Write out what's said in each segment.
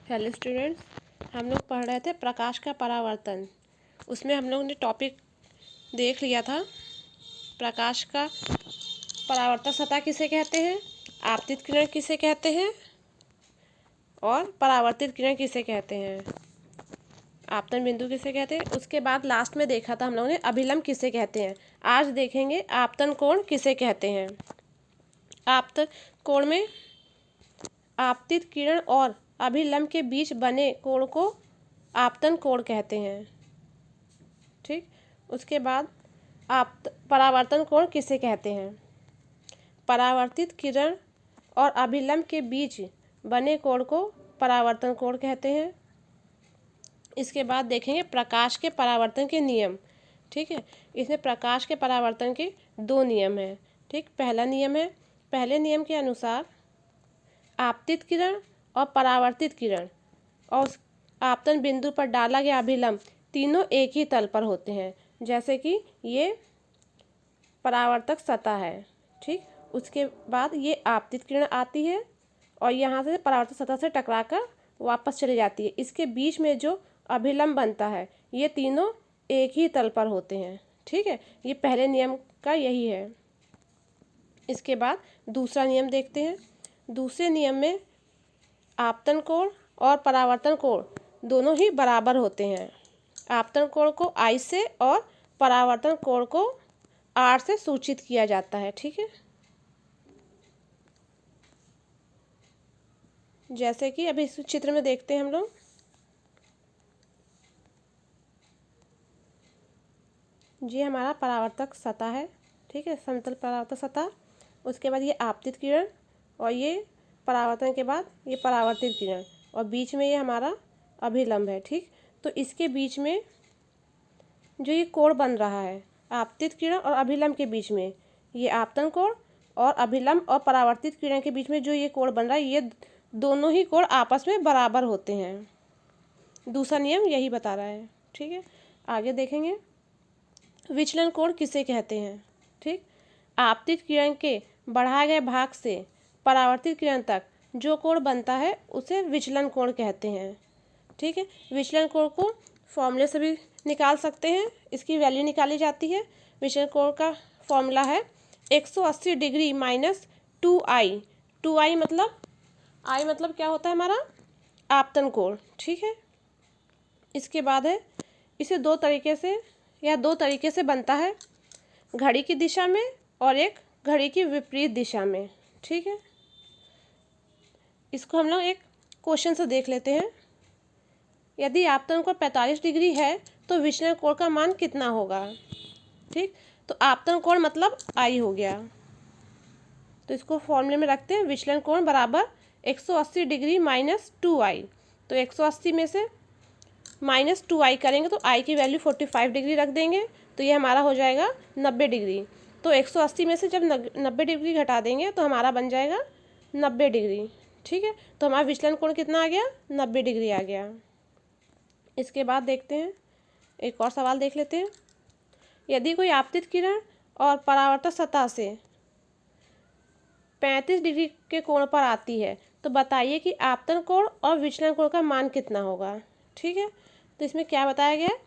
Hello students, हम लोग पढ़ रहे थे प्रकाश का परावर्तन। उसमें हम लोग ने टॉपिक देख लिया था। प्रकाश का परावर्तक सतह किसे कहते हैं, आपतित किरण किसे कहते हैं और परावर्तित किरण किसे कहते हैं, आपतन बिंदु किसे कहते हैं। उसके बाद लास्ट में देखा था हम लोगों ने अभिलंब किसे कहते हैं। आज देखेंगे आपतन कोण किसे कहते हैं। आपतन कोण में आपतित किरण और अभिलंब के बीच बने कोण को आपतन कोण कहते हैं। ठीक, उसके बाद परावर्तन कोण किसे कहते हैं। परावर्तित किरण और अभिलंब के बीच बने कोण को परावर्तन कोण कहते हैं। इसके बाद देखेंगे प्रकाश के परावर्तन के नियम। ठीक है, इसमें प्रकाश के परावर्तन के दो नियम हैं। ठीक, पहला नियम है, पहले नियम के अनुसार आपतित किरण और परावर्तित किरण और आपतन बिंदु पर डाला गया अभिलंब तीनों एक ही तल पर होते हैं। जैसे कि ये परावर्तक सतह है। ठीक, उसके बाद ये आपतित किरण आती है और यहाँ से परावर्तक सतह से टकराकर वापस चली जाती है। इसके बीच में जो अभिलंब बनता है ये तीनों एक ही तल पर होते हैं। ठीक है, ये पहले नियम का यही है। इसके बाद दूसरा नियम देखते हैं। दूसरे नियम में आपतन कोण और परावर्तन कोण दोनों ही बराबर होते हैं। आपतन कोण को I से और परावर्तन कोण को R से सूचित किया जाता है। ठीक है, जैसे कि अभी इस चित्र में देखते हैं हम लोग। ये हमारा परावर्तक सतह है। ठीक है, समतल परावर्तक सतह। उसके बाद ये आपतित किरण और ये परावर्तन के बाद ये परावर्तित किरण और बीच में ये हमारा अभिलंब है। ठीक, तो इसके बीच में जो ये कोण बन रहा है आपतित किरण और अभिलंब के बीच में, ये आपतन कोण और अभिलंब और परावर्तित किरण के बीच में जो ये कोण बन रहा है ये दोनों ही कोण आपस में बराबर होते हैं। दूसरा नियम यही बता रहा है। ठीक है, आगे देखेंगे विचलन कोण किसे कहते हैं। ठीक, आपतित किरण के बढ़ाए गए भाग से परावर्तित किरण तक जो कोण बनता है उसे विचलन कोण कहते हैं। ठीक है, विचलन कोण को फॉर्मूले से भी निकाल सकते हैं, इसकी वैल्यू निकाली जाती है। विचलन कोण का फॉर्मूला है 180 डिग्री माइनस 2i। 2i मतलब i मतलब क्या होता है हमारा आपतन कोण। ठीक है, इसके बाद है इसे दो तरीके से बनता है, घड़ी की दिशा में और एक घड़ी की विपरीत दिशा में। ठीक है, इसको हम लोग एक क्वेश्चन से देख लेते हैं। यदि आपतन कोण 45 डिग्री है तो विचलन कोण का मान कितना होगा। ठीक, तो आपतन कोण मतलब I हो गया, तो इसको फॉर्मूले में रखते हैं। विचलन कोण बराबर 180 डिग्री माइनस 2i। तो 180 में से माइनस 2i करेंगे तो i की वैल्यू 45 डिग्री रख देंगे तो ये हमारा हो जाएगा 90 डिग्री। तो 180 में से जब 90 डिग्री घटा देंगे तो हमारा बन जाएगा 90 डिग्री। ठीक है, तो हमारा विचलन कोण कितना आ गया, 90 डिग्री आ गया। इसके बाद देखते हैं, एक और सवाल देख लेते हैं। यदि कोई आपतित किरण और परावर्तक सतह से 35 डिग्री के कोण पर आती है तो बताइए कि आपतन कोण और विचलन कोण का मान कितना होगा। ठीक है, तो इसमें क्या बताया गया है,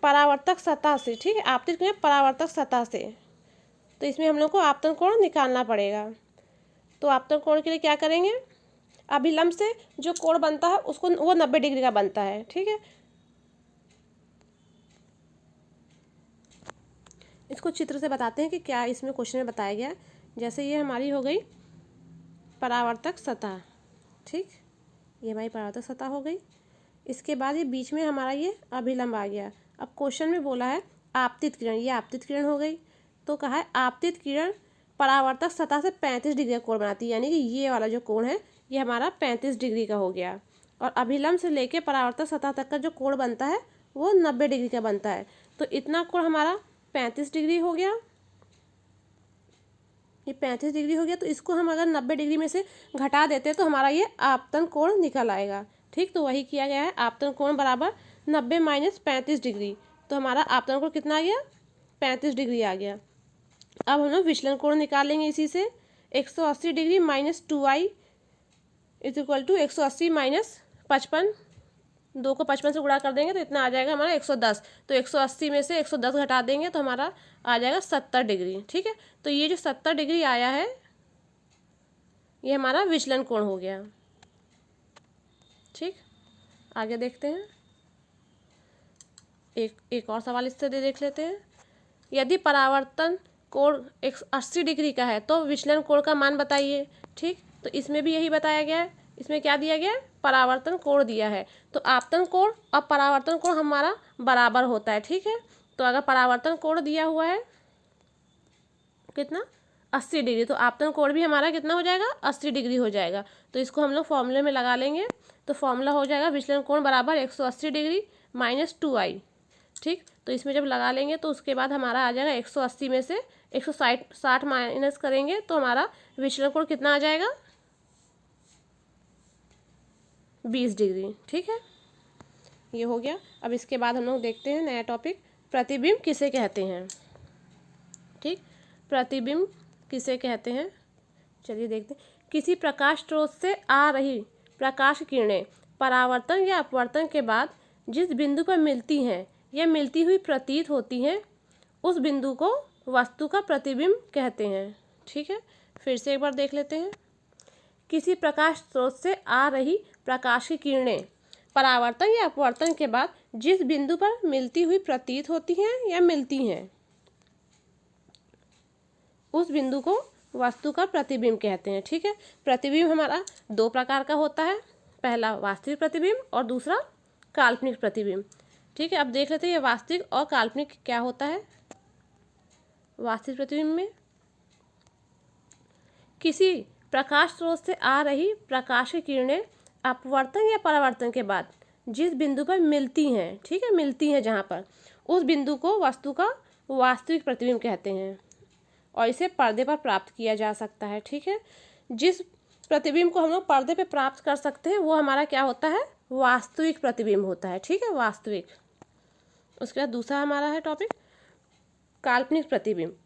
परावर्तक सतह से। ठीक है, आपतित किरण परावर्तक सतह से, तो इसमें हम लोग को आपतन कोण निकालना पड़ेगा। तो आपतन कोण के लिए क्या करेंगे, अभिलंब से जो कोण बनता है उसको वो 90 डिग्री का बनता है। ठीक है, इसको चित्र से बताते हैं कि क्या इसमें क्वेश्चन में बताया गया है। जैसे ये हमारी हो गई परावर्तक सतह। ठीक, ये हमारी परावर्तक सतह हो गई। इसके बाद ये बीच में हमारा ये अभिलंब आ गया। अब क्वेश्चन में बोला है आपतित किरण, ये आपतित किरण हो गई। तो कहा है आपतित किरण परावर्तक सतह से 35 डिग्री का कोण बनाती है, यानी कि ये वाला जो कोण है ये हमारा 35 डिग्री का हो गया। और अभिलंब से लेके परावर्तक सतह तक का जो कोण बनता है वो 90 डिग्री का बनता है। तो इतना कोण हमारा 35 डिग्री हो गया, ये 35 डिग्री हो गया। तो इसको हम अगर 90 डिग्री में से घटा देते तो हमारा ये आपतन कोण निकल आएगा। ठीक, तो वही किया गया है, आपतन कोण बराबर 90 माइनस 35 डिग्री। तो हमारा आपतन कोण कितना आ गया, 35 डिग्री आ गया। अब हम लोग विचलन कोण निकालेंगे इसी से। 180 degree minus 2i is equal to 180 minus 55, 2 को 55 से गुणा कर देंगे तो इतना आ जाएगा हमारा 110। तो 180 में से 110 घटा देंगे तो हमारा आ जाएगा 70 डिग्री। ठीक है, तो ये जो 70 डिग्री आया है ये हमारा विचलन कोण हो गया। ठीक, आगे देखते हैं, एक और सवाल इससे देख लेते हैं। यदि परावर्तन कोण 180 डिग्री का है तो विचलन कोण का मान बताइए। ठीक, तो इसमें भी यही बताया गया है। इसमें क्या दिया गया है, परावर्तन कोण दिया है। तो आपतन कोण और परावर्तन कोण हमारा बराबर होता है। ठीक है, तो अगर परावर्तन कोण दिया हुआ है कितना 80 डिग्री, तो आपतन कोण भी हमारा कितना हो जाएगा 80 डिग्री हो जाएगा। तो इसको हम लोग फॉर्मूले में लगा लेंगे। तो फॉर्मूला हो जाएगा विचलन कोण बराबर 180 डिग्री माइनस 2i। ठीक, तो इसमें जब लगा लेंगे तो उसके बाद हमारा आ जाएगा 180 में से 160 माइनस करेंगे तो हमारा विचलन कोण कितना आ जाएगा 20 डिग्री। ठीक है, ये हो गया। अब इसके बाद हम लोग देखते हैं नया टॉपिक, प्रतिबिंब किसे कहते हैं। ठीक, प्रतिबिंब किसे कहते हैं, चलिए देखते हैं। किसी प्रकाश स्रोत से आ रही प्रकाश किरणें परावर्तन या अपवर्तन के बाद जिस बिंदु पर मिलती हैं या मिलती हुई प्रतीत होती हैं उस बिंदु को वस्तु का प्रतिबिंब कहते हैं। ठीक है, फिर से एक बार देख लेते हैं। किसी प्रकाश स्रोत से आ रही प्रकाश की किरणें परावर्तन या अपवर्तन के बाद जिस बिंदु पर मिलती हुई प्रतीत होती हैं या मिलती हैं उस बिंदु को वस्तु का प्रतिबिंब कहते हैं। ठीक है, प्रतिबिंब हमारा 2 प्रकार का होता है, पहला वास्तविक प्रतिबिंब और दूसरा काल्पनिक प्रतिबिंब। ठीक है, अब देख लेते हैं ये वास्तविक और काल्पनिक क्या होता है। वास्तविक प्रतिबिंब में किसी प्रकाश स्रोत से आ रही प्रकाश की किरणें अपवर्तन या परावर्तन के बाद जिस बिंदु पर मिलती हैं, ठीक है, मिलती हैं जहाँ पर, उस बिंदु को वस्तु का वास्तविक प्रतिबिंब कहते हैं और इसे पर्दे पर प्राप्त किया जा सकता है। ठीक है, जिस प्रतिबिंब को हम लोग पर्दे पे प्राप्त कर सकते हैं वो हमारा क्या होता है, वास्तविक प्रतिबिंब होता है। ठीक है, वास्तविक। उसके बाद दूसरा हमारा है टॉपिक काल्पनिक प्रतिबिंब।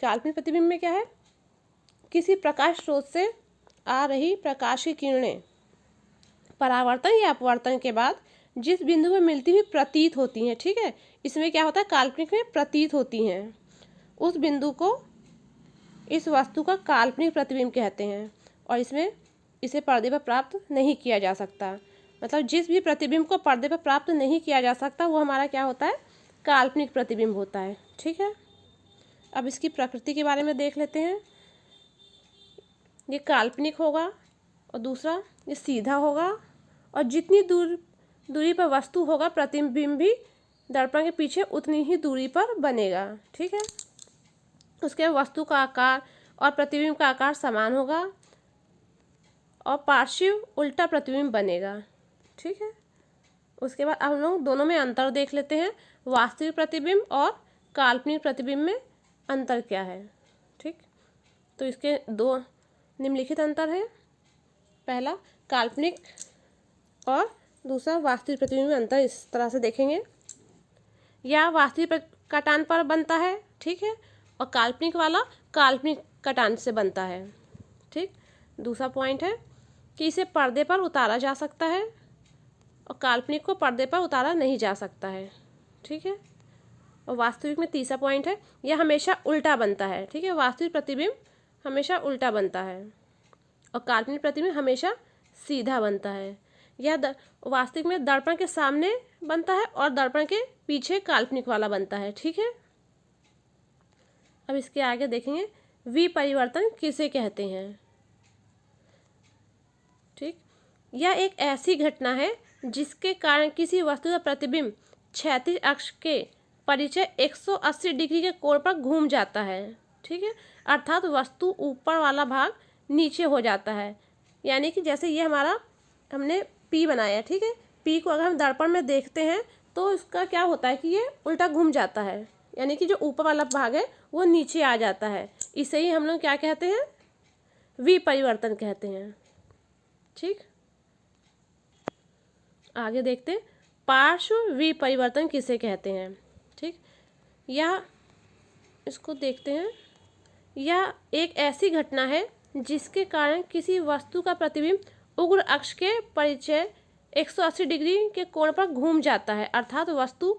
काल्पनिक प्रतिबिंब में क्या है, किसी प्रकाश स्रोत से आ रही प्रकाश की किरणें परावर्तन या अपवर्तन के बाद जिस बिंदु पर मिलती हुई प्रतीत होती हैं, ठीक है, इसमें क्या होता है, काल्पनिक में प्रतीत होती हैं, उस बिंदु को इस वस्तु का काल्पनिक प्रतिबिंब कहते हैं और इसमें इसे पर्दे पर प्राप्त नहीं किया जा सकता। मतलब जिस भी प्रतिबिंब को पर्दे पर प्राप्त नहीं किया जा सकता वो हमारा क्या होता है, काल्पनिक प्रतिबिंब होता है। ठीक है, अब इसकी प्रकृति के बारे में देख लेते हैं। ये काल्पनिक होगा और दूसरा ये सीधा होगा और जितनी दूरी पर वस्तु होगा प्रतिबिंब भी दर्पण के पीछे उतनी ही दूरी पर बनेगा। ठीक है, उसके वस्तु का आकार और प्रतिबिंब का आकार समान होगा और पार्श्व उल्टा प्रतिबिंब बनेगा। ठीक है, उसके बाद हम लोग दोनों में अंतर देख लेते हैं, वास्तविक प्रतिबिंब और काल्पनिक प्रतिबिंब में अंतर क्या है। ठीक, तो इसके 2 निम्नलिखित अंतर है, पहला काल्पनिक और दूसरा वास्तविक प्रतिबिंब में अंतर इस तरह से देखेंगे। यह वास्तविक कटान पर बनता है, ठीक है, और काल्पनिक वाला काल्पनिक कटान से बनता है। ठीक, दूसरा पॉइंट है कि इसे पर्दे पर उतारा जा सकता है और काल्पनिक को पर्दे पर उतारा नहीं जा सकता है। ठीक है, और वास्तविक में तीसरा पॉइंट है यह हमेशा उल्टा बनता है। ठीक है, वास्तविक प्रतिबिंब हमेशा उल्टा बनता है और काल्पनिक प्रतिबिंब हमेशा सीधा बनता है। यह वास्तविक में दर्पण के सामने बनता है और दर्पण के पीछे काल्पनिक वाला बनता है। ठीक है, अब इसके आगे देखेंगे विपरिवर्तन किसे कहते हैं। ठीक, यह एक ऐसी घटना है जिसके कारण किसी वस्तु का प्रतिबिंब क्षैतिज अक्ष के परिचय 180 डिग्री के कोण पर घूम जाता है। ठीक है, अर्थात वस्तु ऊपर वाला भाग नीचे हो जाता है। यानी कि जैसे ये हमारा हमने पी बनाया, ठीक है, पी को अगर हम दर्पण में देखते हैं तो इसका क्या होता है कि ये उल्टा घूम जाता है, यानी कि जो ऊपर वाला भाग है वो नीचे आ जाता है। इसे ही हम लोग क्या कहते हैं, विपरिवर्तन कहते हैं। ठीक, आगे देखते हैं पार्श्व विपरिवर्तन किसे कहते हैं। ठीक, यह इसको देखते हैं, यह एक ऐसी घटना है जिसके कारण किसी वस्तु का प्रतिबिंब उग्र अक्ष के परिचय 180 डिग्री के कोण पर घूम जाता है, अर्थात वस्तु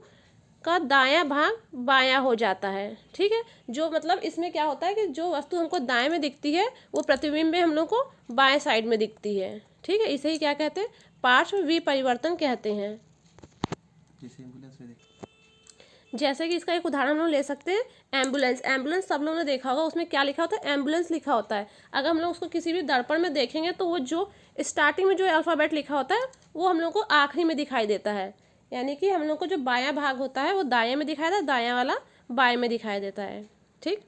का दायां भाग बायां हो जाता है। ठीक है, जो मतलब इसमें क्या होता है कि जो वस्तु हमको दाएं में दिखती है वो प्रतिबिंब में हम लोग को बाएं साइड में दिखती है। ठीक है, इसे ही क्या कहते हैं, पार्श्व विपरिवर्तन कहते हैं। जैसे कि इसका एक उदाहरण हम लोग ले सकते हैं एम्बुलेंस। एम्बुलेंस सब लोगों ने देखा होगा, उसमें क्या लिखा होता है, एम्बुलेंस लिखा होता है। अगर हम लोग उसको किसी भी दर्पण में देखेंगे तो वो जो स्टार्टिंग में जो अल्फ़ाबेट लिखा होता है वो हम लोग को आखिरी में दिखाई देता है, यानी कि हम लोग को जो बायां भाग होता है वो दाएं में दिखाई देता है, दायां वाला बाएं में दिखाई देता है। ठीक,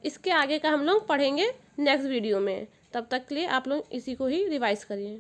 इसके आगे का हम लोग पढ़ेंगे नेक्स्ट वीडियो में। तब तक के लिए आप लोग इसी को ही रिवाइज करिए।